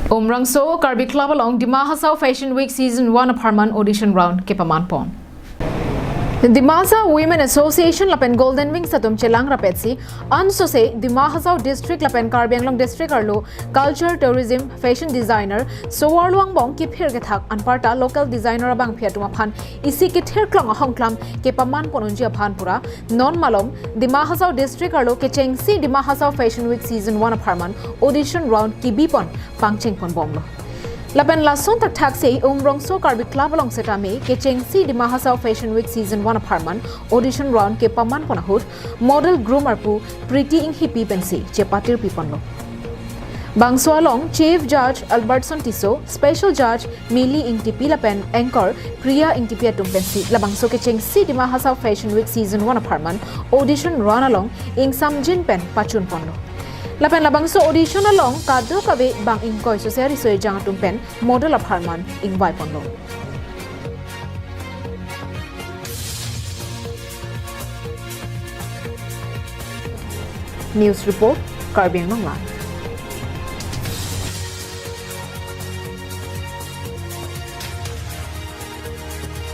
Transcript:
Umrongso Karbi Club along Dima Hasao Fashion Week Season 1 apharman audition round kepaman pon. Dima Hasao Women Association lapen Golden Wing satum chelang rapetsi anso se Dima Hasao District lapen Karbi Anglong District arlo culture tourism fashion designer sowarluang bong ki phir ke thak anparta local designer abang phiatuma phan isi ki thir klong hongklam kepaman ponunji aphan pura non malom Dima Hasao District arlo ke chengsi Dima Hasao Fashion Week Season 1 apharman audition round ki bipon pangcheng pon bomlo Laban lason tak taxi Umrongso Karbi Club along setame ke chengsi Dima Hasao Fashion Week Season 1 apharman audition round ke paman ponahut model groomer pu pretty ing hippie pensi chepatir piponlo Bangso along Chief Judge Albertson Tiso Special Judge Mili ing tipi lapen anchor Priya ing tipi atumpensi labangso ke chengsi Dima Hasao Fashion Week Season 1 apharman audition run along ing samjin pen pachun ponlo Lapen labangso audition along kado kabe bang ingkoy so seri so jang tumpen model apharman ing vai ponlo News report Karbi Anglong Live